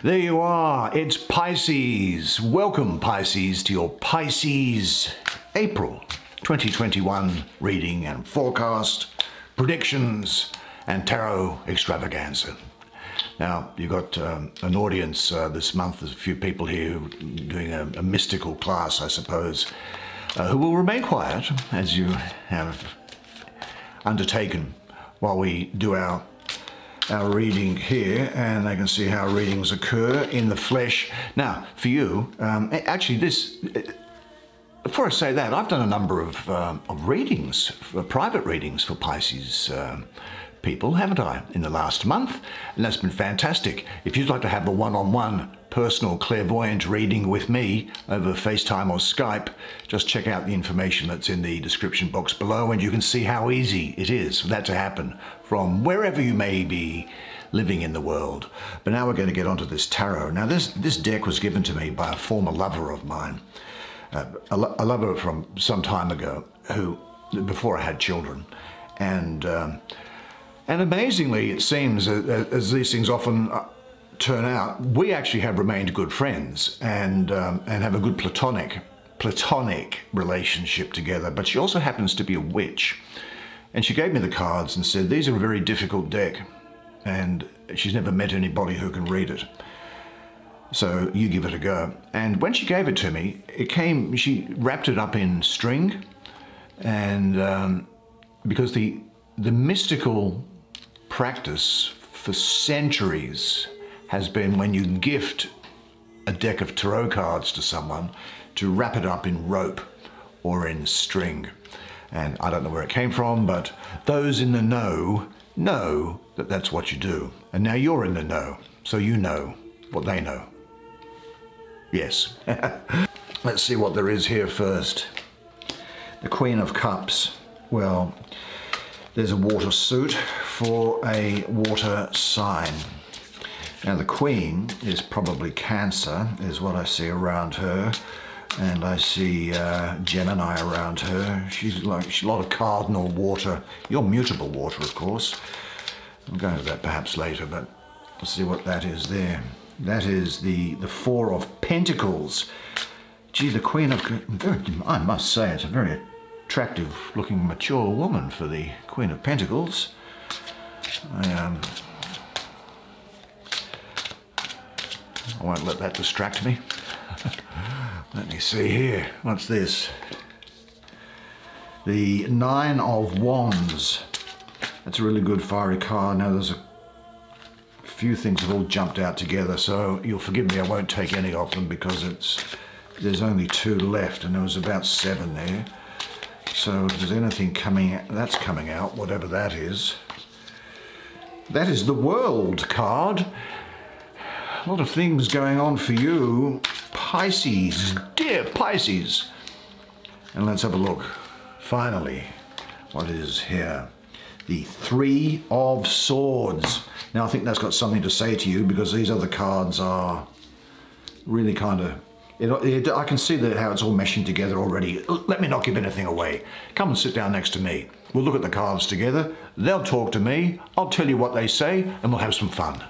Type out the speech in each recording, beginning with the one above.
There you are, it's Pisces. Welcome, Pisces, to your Pisces April 2021 reading and forecast, predictions and tarot extravaganza. Now, you've got an audience this month. There's a few people here doing a mystical class, I suppose, who will remain quiet as you have undertaken while we do our reading here, and they can see how readings occur in the flesh. Now, for you, actually before I say that, I've done a number of readings, private readings for Pisces people, haven't I, in the last month? And that's been fantastic. If you'd like to have a one-on-one personal clairvoyant reading with me over FaceTime or Skype, just check out the information that's in the description box below, and you can see how easy it is for that to happen from wherever you may be living in the world. But now we're going to get onto this tarot. Now this deck was given to me by a former lover of mine, a lover from some time ago, who, before I had children, and amazingly, it seems, as these things often turn out, we actually have remained good friends and have a good platonic relationship together. But she also happens to be a witch, and she gave me the cards and said, these are a very difficult deck, and she's never met anybody who can read it. So you give it a go. And when she gave it to me, she wrapped it up in string, and because the mystical practice for centuries has been, when you gift a deck of tarot cards to someone, to wrap it up in rope or in string. And I don't know where it came from, but those in the know that that's what you do. And now you're in the know, so you know what they know. Yes. Let's see what there is here first. The Queen of Cups. Well, there's a water suit for a water sign. Now the Queen is probably Cancer, is what I see around her. And I see Gemini around her. She's a lot of cardinal water. You're mutable water, of course. I'll go into that perhaps later, but let's see what that is there. That is the Four of Pentacles. Gee, the Queen of... I must say, it's a very attractive looking mature woman for the Queen of Pentacles. I won't let that distract me. Let me see here. What's this? The Nine of Wands. That's a really good fiery card. Now there's a few things have all jumped out together, so you'll forgive me, I won't take any of them because there's only 2 left, and there was about 7 there. So if there's anything coming out, whatever that is the World card. A lot of things going on for you, Pisces, dear Pisces. And let's have a look. Finally, what is here? The Three of Swords. Now I think that's got something to say to you, because these other cards are really kind of... I can see how it's all meshing together already. Let me not give anything away. Come and sit down next to me. We'll look at the cards together. They'll talk to me. I'll tell you what they say, and we'll have some fun.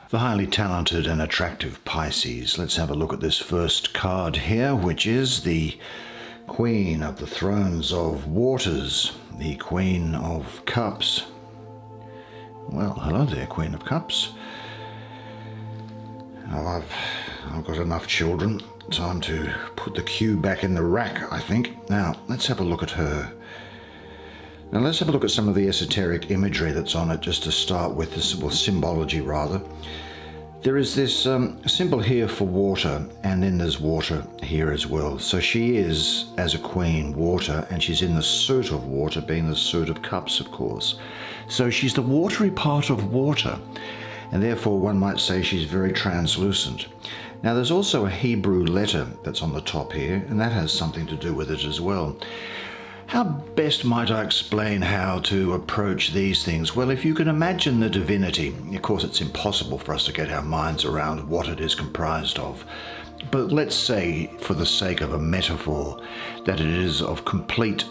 The highly talented and attractive Pisces. Let's have a look at this first card here, which is the Queen of the Thrones of Waters, the Queen of Cups. Well, hello there, Queen of Cups. Oh, I've got enough children. Time to put the cue back in the rack, I think. Now, let's have a look at her. Now, let's have a look at some of the esoteric imagery that's on it, just to start with, this, well, symbology rather. There is this symbol here for water, and then there's water here as well. So she is, as a queen, water, and she's in the suit of water, being the suit of cups, of course. So she's the watery part of water, and therefore one might say she's very translucent. Now there's also a Hebrew letter that's on the top here, and that has something to do with it as well. How best might I explain how to approach these things? Well, if you can imagine the divinity, of course it's impossible for us to get our minds around what it is comprised of. But let's say, for the sake of a metaphor, that it is of complete,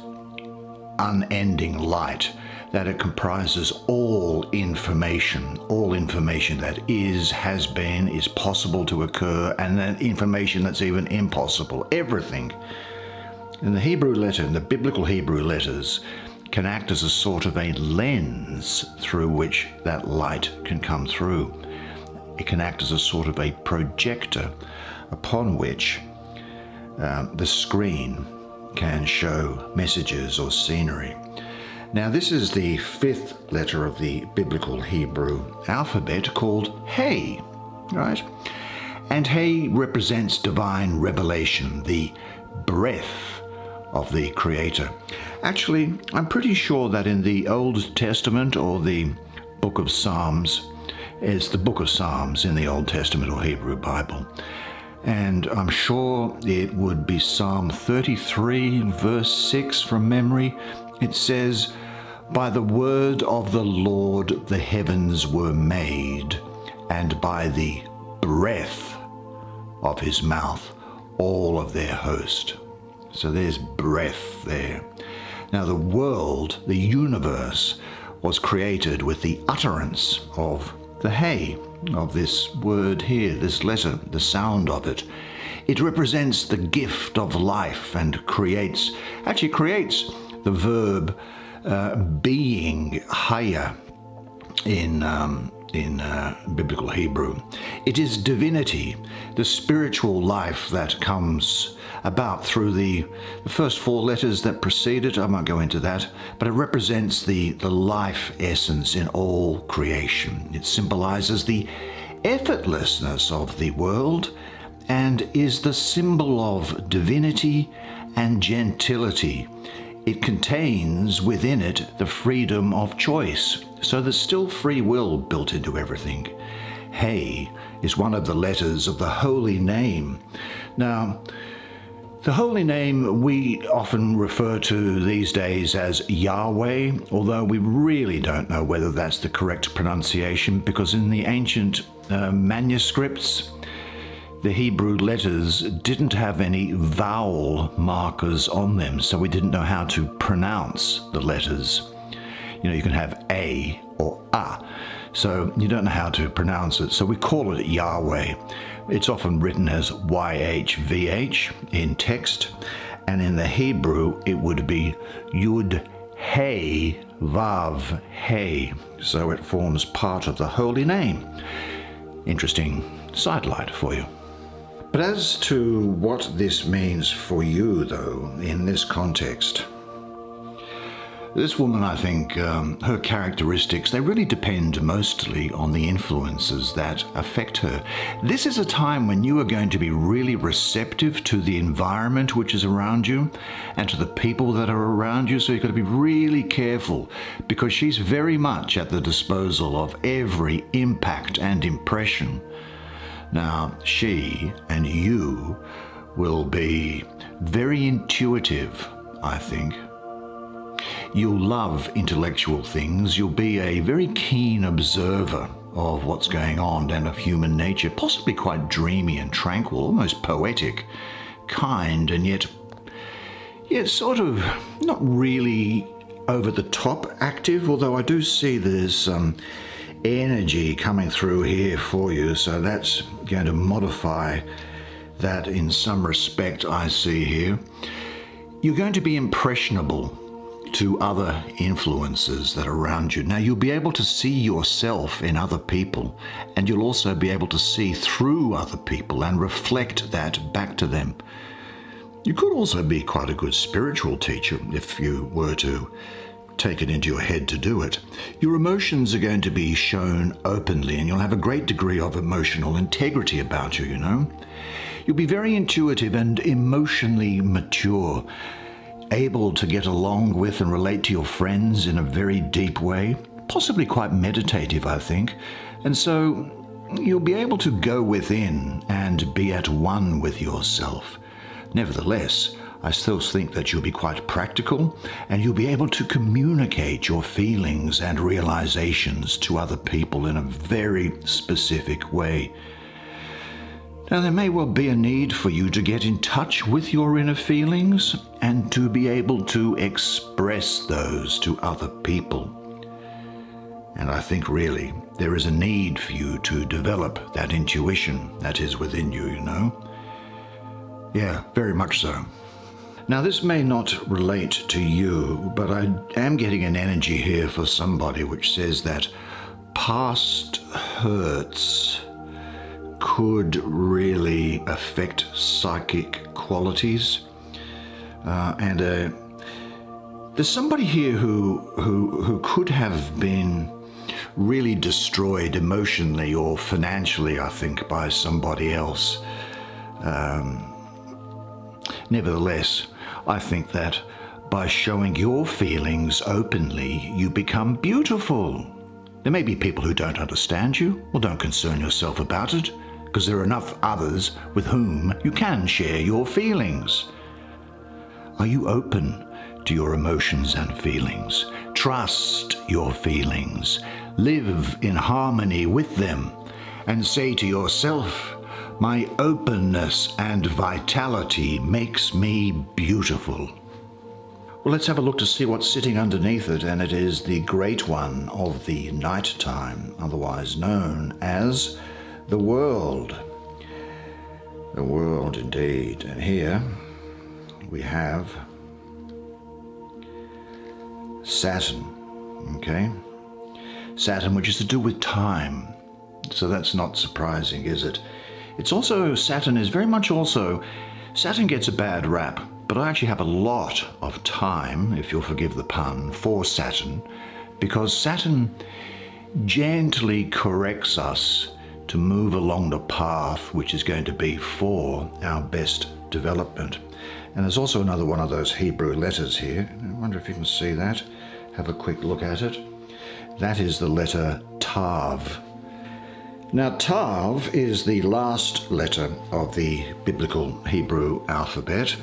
unending light. that it comprises all information that is, has been, is possible to occur, and then information that's even impossible, everything. And the Hebrew letter, the biblical Hebrew letters, can act as a sort of a lens through which that light can come through. It can act as a sort of a projector upon which the screen can show messages or scenery. Now, this is the 5th letter of the biblical Hebrew alphabet, called He, right? And He represents divine revelation, the breath of the Creator. Actually, I'm pretty sure that in the Old Testament, or the book of Psalms, it's the book of Psalms in the Old Testament or Hebrew Bible. And I'm sure it would be Psalm 33, verse 6 from memory. It says, "By the word of the Lord the heavens were made, and by the breath of his mouth all of their host." So there's breath there. Now the world, the universe, was created with the utterance of the He, of this word here, this letter, the sound of it. It represents the gift of life and creates the verb being, haya, in biblical Hebrew. It is divinity, the spiritual life that comes about through the first 4 letters that precede it. I won't go into that, but it represents the life essence in all creation. It symbolizes the effortlessness of the world and is the symbol of divinity and gentility. It contains within it the freedom of choice, so there's still free will built into everything. He is one of the letters of the holy name. Now, the holy name we often refer to these days as Yahweh, although we really don't know whether that's the correct pronunciation, because in the ancient manuscripts, the Hebrew letters didn't have any vowel markers on them, so we didn't know how to pronounce the letters. You know, you can have A or A, so you don't know how to pronounce it, so we call it Yahweh. It's often written as YHVH in text, and in the Hebrew it would be Yud He Vav He, so it forms part of the holy name. Interesting sidelight for you. But as to what this means for you, though, in this context, this woman, I think, her characteristics, they really depend mostly on the influences that affect her. This is a time when you are going to be really receptive to the environment which is around you and to the people that are around you, so you've got to be really careful, because she's very much at the disposal of every impact and impression. Now, she and you will be very intuitive, I think. You'll love intellectual things. You'll be a very keen observer of what's going on and of human nature, possibly quite dreamy and tranquil, almost poetic, kind, and yet sort of not really over the top active, although I do see there's some energy coming through here for you, so that's going to modify that in some respect. I see here you're going to be impressionable to other influences that are around you. Now, you'll be able to see yourself in other people, and you'll also be able to see through other people and reflect that back to them. You could also be quite a good spiritual teacher if you were to take it into your head to do it. Your emotions are going to be shown openly, and you'll have a great degree of emotional integrity about you, you know. You'll be very intuitive and emotionally mature, able to get along with and relate to your friends in a very deep way, possibly quite meditative, I think. And so you'll be able to go within and be at one with yourself. Nevertheless, I still think that you'll be quite practical, and you'll be able to communicate your feelings and realizations to other people in a very specific way. Now, there may well be a need for you to get in touch with your inner feelings and to be able to express those to other people. And I think really there is a need for you to develop that intuition that is within you, you know? Yeah, very much so. Now, this may not relate to you, but I am getting an energy here for somebody which says that past hurts could really affect psychic qualities. There's somebody here who could have been really destroyed emotionally or financially, I think, by somebody else. Nevertheless, I think that by showing your feelings openly, you become beautiful. There may be people who don't understand you. Well, don't concern yourself about it, because there are enough others with whom you can share your feelings. Are you open to your emotions and feelings? Trust your feelings. Live in harmony with them and say to yourself, my openness and vitality makes me beautiful. Well, let's have a look to see what's sitting underneath it, and it is the Great One of the Night Time, otherwise known as the World. The World, indeed. And here we have Saturn, okay? Saturn, which is to do with time. So that's not surprising, is it? It's also, Saturn is very much also, Saturn gets a bad rap, but I actually have a lot of time, if you'll forgive the pun, for Saturn, because Saturn gently corrects us to move along the path which is going to be for our best development. And there's also another one of those Hebrew letters here. I wonder if you can see that. Have a quick look at it. That is the letter Tav. Now, Tav is the last letter of the biblical Hebrew alphabet.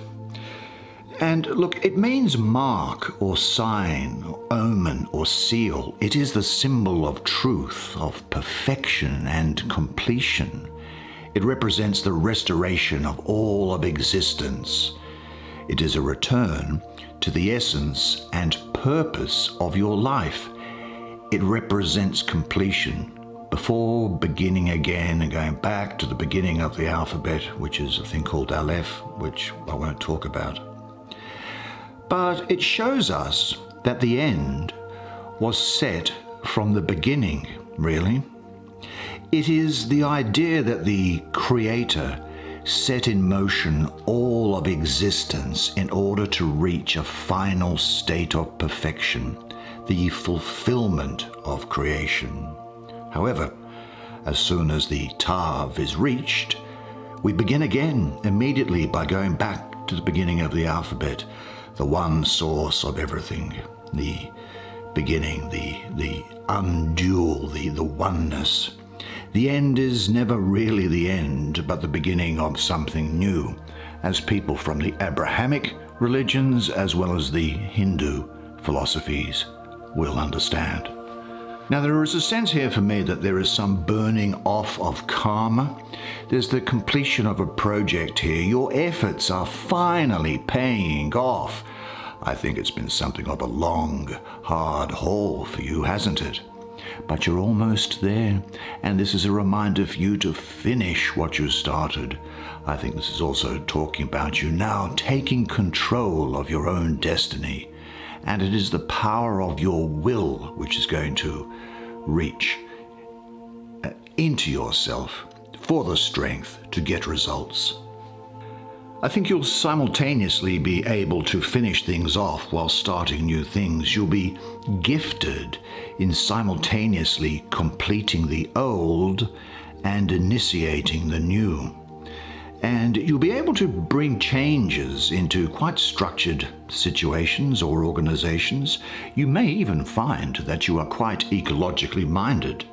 And look, it means mark or sign, or omen or seal. It is the symbol of truth, of perfection and completion. It represents the restoration of all of existence. It is a return to the essence and purpose of your life. It represents completion before beginning again and going back to the beginning of the alphabet, which is a thing called Aleph, which I won't talk about. But it shows us that the end was set from the beginning, really. It is the idea that the Creator set in motion all of existence in order to reach a final state of perfection, the fulfillment of creation. However, as soon as the Tav is reached, we begin again immediately by going back to the beginning of the alphabet, the one source of everything, the beginning, the undual, the oneness. The end is never really the end, but the beginning of something new, as people from the Abrahamic religions as well as the Hindu philosophies will understand. Now, there is a sense here for me that there is some burning off of karma. There's the completion of a project here. Your efforts are finally paying off. I think it's been something of a long, hard haul for you, hasn't it? But you're almost there, and this is a reminder for you to finish what you started. I think this is also talking about you now taking control of your own destiny, and it is the power of your will which is going to reach into yourself for the strength to get results. I think you'll simultaneously be able to finish things off while starting new things. You'll be gifted in simultaneously completing the old and initiating the new. And you'll be able to bring changes into quite structured situations or organizations. You may even find that you are quite ecologically minded.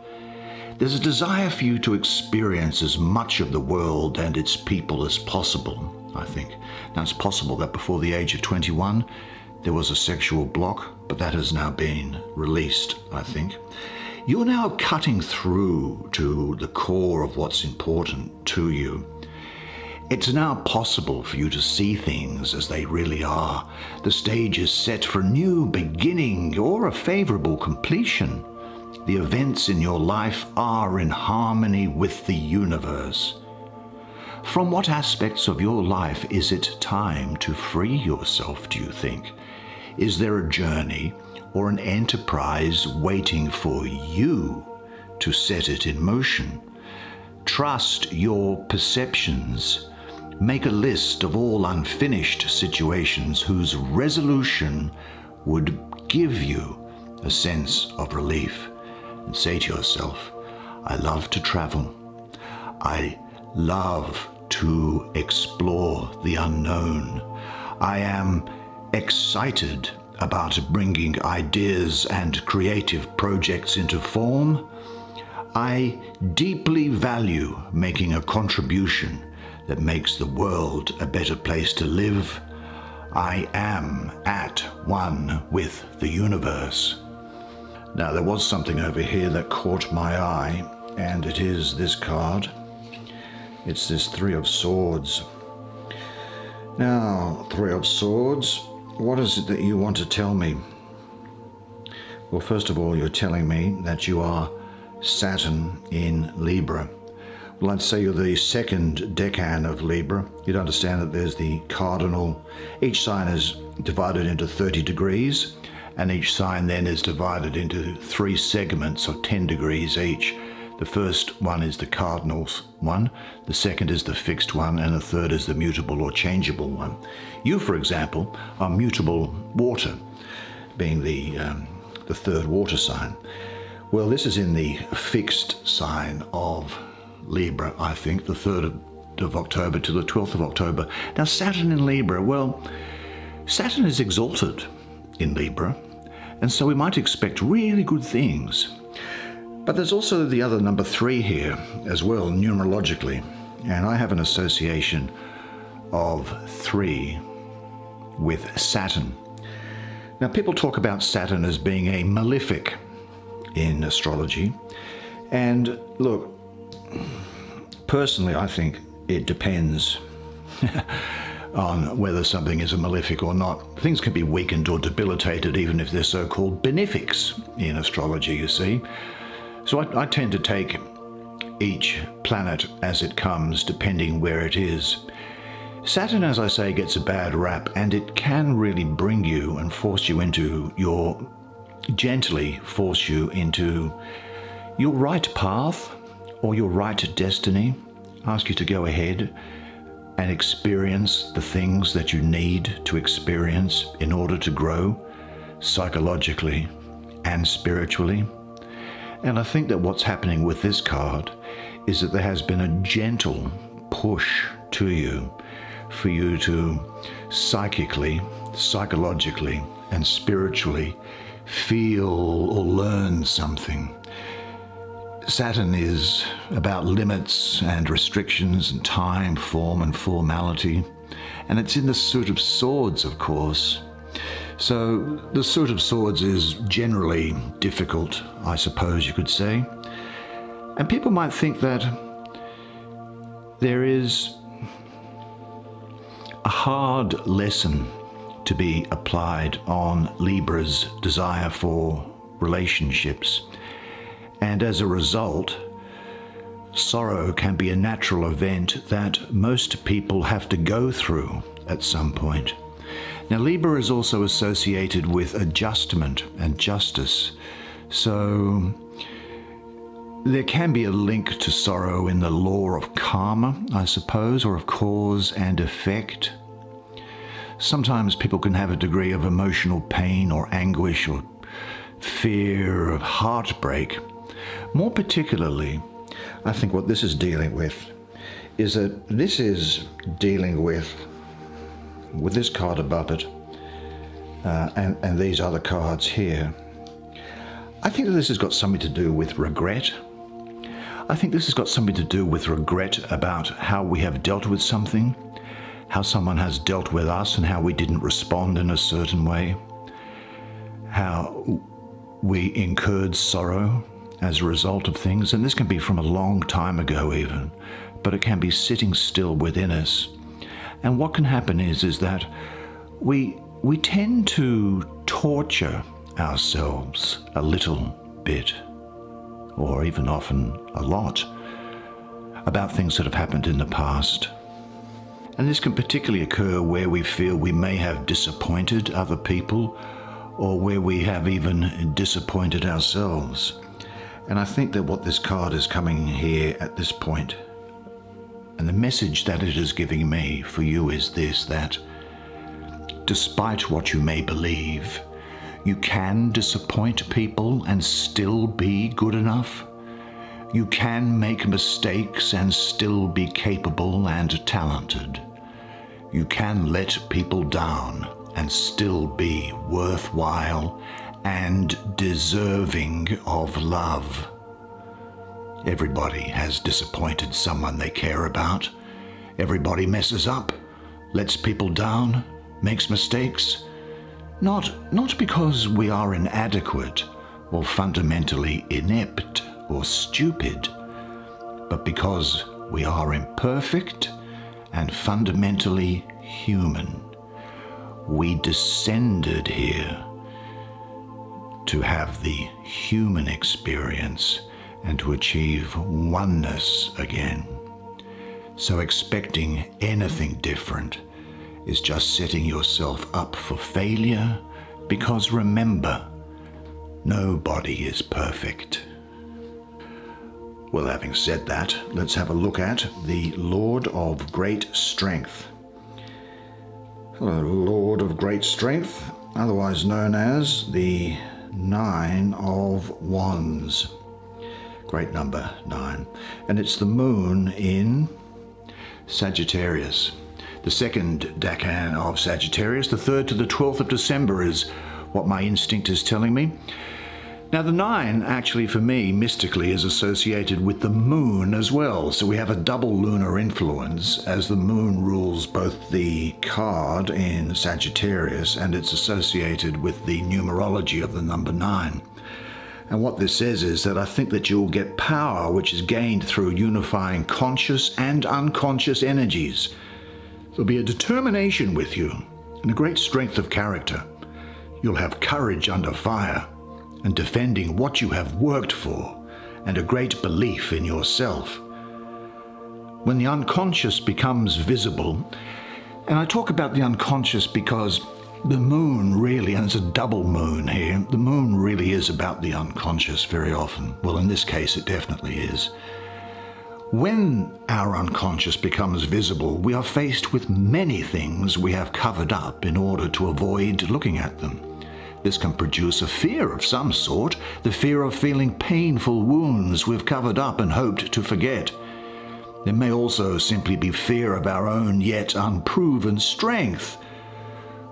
There's a desire for you to experience as much of the world and its people as possible, I think. Now, it's possible that before the age of 21, there was a sexual block, but that has now been released, I think. You're now cutting through to the core of what's important to you. It's now possible for you to see things as they really are. The stage is set for a new beginning or a favorable completion. the events in your life are in harmony with the universe. From what aspects of your life is it time to free yourself, do you think? Is there a journey or an enterprise waiting for you to set it in motion? Trust your perceptions. Make a list of all unfinished situations whose resolution would give you a sense of relief. And say to yourself, I love to travel. I love to explore the unknown. I am excited about bringing ideas and creative projects into form. I deeply value making a contribution that makes the world a better place to live. I am at one with the universe. Now, there was something over here that caught my eye, and it is this card. It's this Three of Swords. Now, Three of Swords, what is it that you want to tell me? Well, first of all, you're telling me that you are Saturn in Libra. Well, I'd say you're the second decan of Libra. You'd understand that there's the cardinal. Each sign is divided into 30 degrees, and each sign then is divided into 3 segments of 10 degrees each. The first one is the cardinal's one, the second is the fixed one, and the third is the mutable or changeable one. You, for example, are mutable water, being the third water sign. Well, this is in the fixed sign of Libra, I think, the 3rd of October to the 12th of October. Now, Saturn in Libra, well, Saturn is exalted in Libra, and so we might expect really good things. But there's also the other number 3 here as well, numerologically, and I have an association of 3 with Saturn. Now, people talk about Saturn as being a malefic in astrology, and look, personally, I think it depends on whether something is a malefic or not. Things can be weakened or debilitated even if they're so-called benefics in astrology, you see. So I tend to take each planet as it comes, depending where it is. Saturn, as I say, gets a bad rap, and it can really bring you and force you into gently force you into your right path or your right destiny, ask you to go ahead and experience the things that you need to experience in order to grow psychologically and spiritually. And I think that what's happening with this card is that there has been a gentle push to you for you to psychically, psychologically, and spiritually feel or learn something. Saturn is about limits and restrictions and time, form and formality, and it's in the suit of swords, of course. So the suit of swords is generally difficult, I suppose you could say. And people might think that there is a hard lesson to be applied on Libra's desire for relationships. And as a result, sorrow can be a natural event that most people have to go through at some point. Now, Libra is also associated with adjustment and justice, so there can be a link to sorrow in the law of karma, I suppose, or of cause and effect. Sometimes people can have a degree of emotional pain or anguish or fear of heartbreak. More particularly, I think what this is dealing with is that this is dealing with this card above it and these other cards here. I think that this has got something to do with regret. I think this has got something to do with regret about how we have dealt with something, how someone has dealt with us and how we didn't respond in a certain way, how we incurred sorrow as a result of things. And this can be from a long time ago even, but it can be sitting still within us. And what can happen is that we tend to torture ourselves a little bit. or even often a lot, about things that have happened in the past. And this can particularly occur where we feel we may have disappointed other people, or where we have even disappointed ourselves. And I think that what this card is coming here at this point, and the message that it is giving me for you is this, that despite what you may believe, you can disappoint people and still be good enough. You can make mistakes and still be capable and talented. You can let people down and still be worthwhile and deserving of love. Everybody has disappointed someone they care about. Everybody messes up, lets people down, makes mistakes. Not because we are inadequate or fundamentally inept or stupid, but because we are imperfect and fundamentally human. We descended here to have the human experience and to achieve oneness again. So expecting anything different is just setting yourself up for failure, because remember, nobody is perfect. Well, having said that, let's have a look at the Lord of Great Strength. Hello, Lord of Great Strength, otherwise known as the Nine of Wands. Great number, 9. And it's the moon in Sagittarius. The second decan of Sagittarius, the 3rd to the 12th of December is what my instinct is telling me. Now the 9 actually for me mystically is associated with the moon as well. So we have a double lunar influence, as the moon rules both the card in Sagittarius and it's associated with the numerology of the number 9. And what this says is that I think that you'll get power which is gained through unifying conscious and unconscious energies. There'll be a determination with you and a great strength of character. You'll have courage under fire and defending what you have worked for, and a great belief in yourself. When the unconscious becomes visible, and I talk about the unconscious because the moon really, and it's a double moon here, the moon really is about the unconscious very often. Well, in this case, it definitely is. When our unconscious becomes visible, we are faced with many things we have covered up in order to avoid looking at them. This can produce a fear of some sort, the fear of feeling painful wounds we've covered up and hoped to forget. There may also simply be fear of our own yet unproven strength,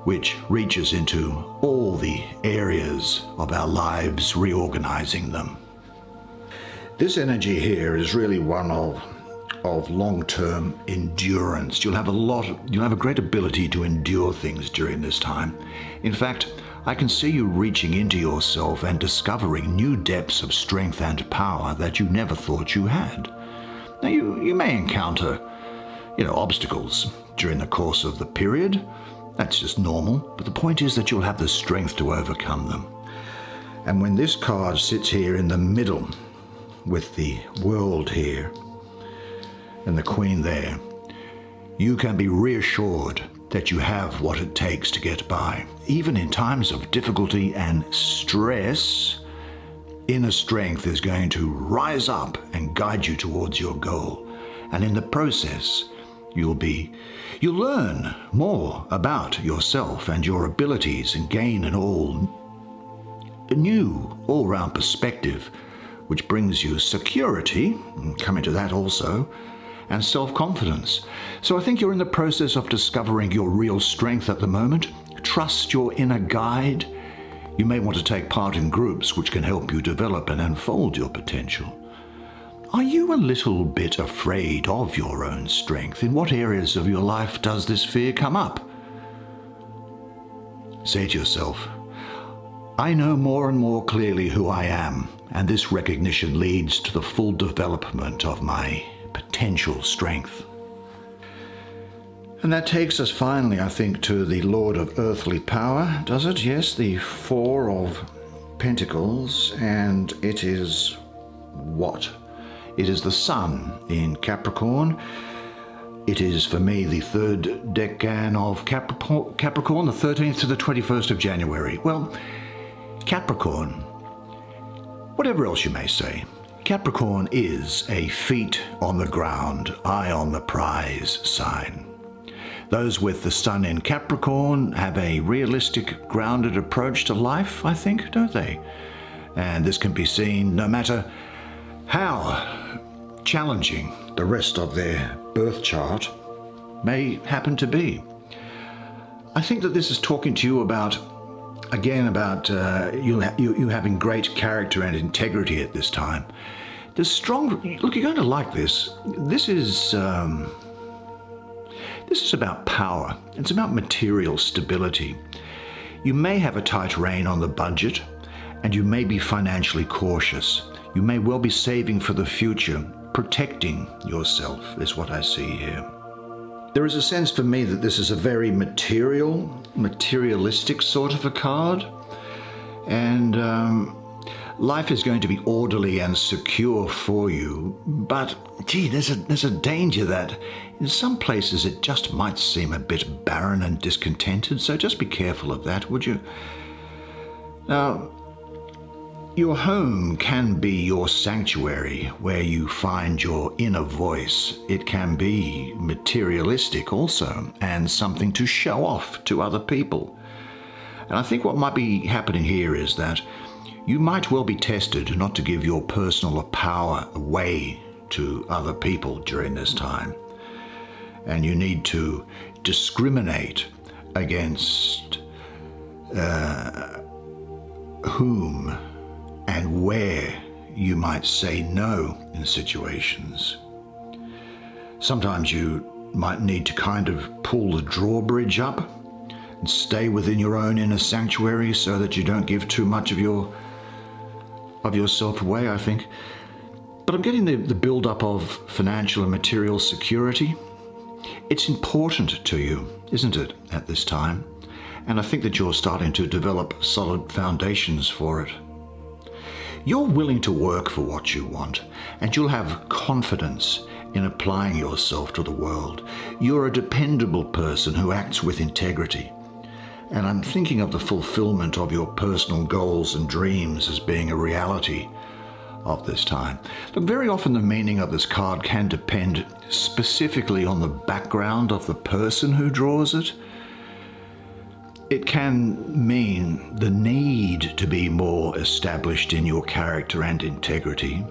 which reaches into all the areas of our lives, reorganizing them. This energy here is really one of long-term endurance. You'll have a great ability to endure things during this time. In fact, I can see you reaching into yourself and discovering new depths of strength and power that you never thought you had. Now you may encounter, obstacles during the course of the period. That's just normal, but the point is that you'll have the strength to overcome them. And when this card sits here in the middle with the World here and the Queen there, you can be reassured that you have what it takes to get by. Even in times of difficulty and stress, inner strength is going to rise up and guide you towards your goal. And in the process, you'll learn more about yourself and your abilities and gain a new all-round perspective, which brings you security, and come into that also, and self-confidence. So I think you're in the process of discovering your real strength at the moment. Trust your inner guide. You may want to take part in groups which can help you develop and unfold your potential. Are you a little bit afraid of your own strength? In what areas of your life does this fear come up? Say to yourself, I know more and more clearly who I am, and this recognition leads to the full development of my potential strength. And that takes us finally, I think, to the Lord of Earthly Power, does it? Yes, the 4 of Pentacles, and it is what? It is the Sun in Capricorn. It is, for me, the third decan of Capricorn, the 13th to the 21st of January. Well, Capricorn, whatever else you may say, Capricorn is a feet on the ground, eye on the prize sign. Those with the Sun in Capricorn have a realistic, grounded approach to life, I think, don't they? And this can be seen no matter how challenging the rest of their birth chart may happen to be. I think that this is talking to you about, again, about you having great character and integrity at this time. There's strong, look, you're going to like this. This is about power. It's about material stability. You may have a tight rein on the budget, and you may be financially cautious. You may well be saving for the future. Protecting yourself is what I see here. There is a sense for me that this is a very materialistic sort of a card, and life is going to be orderly and secure for you, but gee, there's a danger that in some places it just might seem a bit barren and discontented, so just be careful of that, would you? Now, your home can be your sanctuary where you find your inner voice. It can be materialistic also, and something to show off to other people. And I think what might be happening here is that you might well be tested not to give your personal power away to other people during this time. And you need to discriminate against whom and where you might say no in situations. Sometimes you might need to kind of pull the drawbridge up and stay within your own inner sanctuary so that you don't give too much of yourself away, I think. But I'm getting the build-up of financial and material security. It's important to you, isn't it, at this time? And I think that you're starting to develop solid foundations for it. You're willing to work for what you want, and you'll have confidence in applying yourself to the world. You're a dependable person who acts with integrity. And I'm thinking of the fulfillment of your personal goals and dreams as being a reality of this time. Look, very often the meaning of this card can depend specifically on the background of the person who draws it. It can mean the need to be more established in your character and integrity,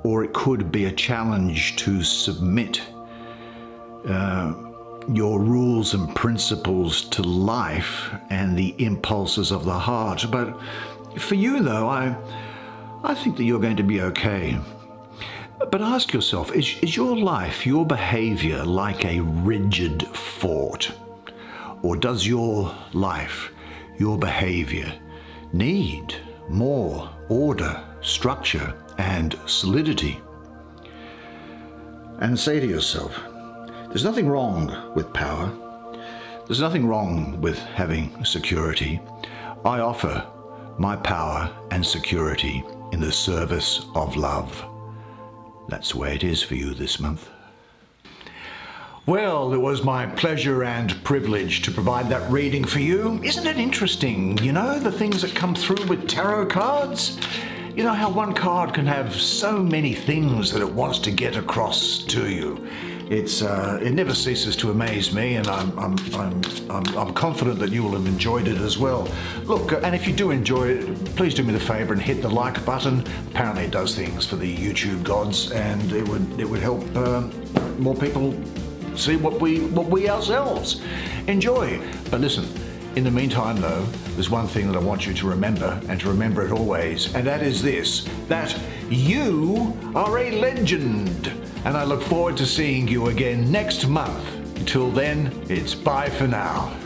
or it could be a challenge to submit your rules and principles to life and the impulses of the heart. But for you, though, I think that you're going to be okay. But ask yourself, is your life, your behavior like a rigid fort? Or does your life, your behavior, need more order, structure, and solidity? And say to yourself, there's nothing wrong with power. There's nothing wrong with having security. I offer my power and security in the service of love. That's the way it is for you this month. Well, it was my pleasure and privilege to provide that reading for you. Isn't it interesting, you know, the things that come through with tarot cards? You know how one card can have so many things that it wants to get across to you. It never ceases to amaze me, and I'm confident that you will have enjoyed it as well. Look, and if you do enjoy it, please do me the favor and hit the like button. Apparently it does things for the YouTube gods, and it would help more people see what we ourselves enjoy. But listen, in the meantime though, there's one thing that I want you to remember, and to remember it always, and that is this, that you are a legend. And I look forward to seeing you again next month. Until then, it's bye for now.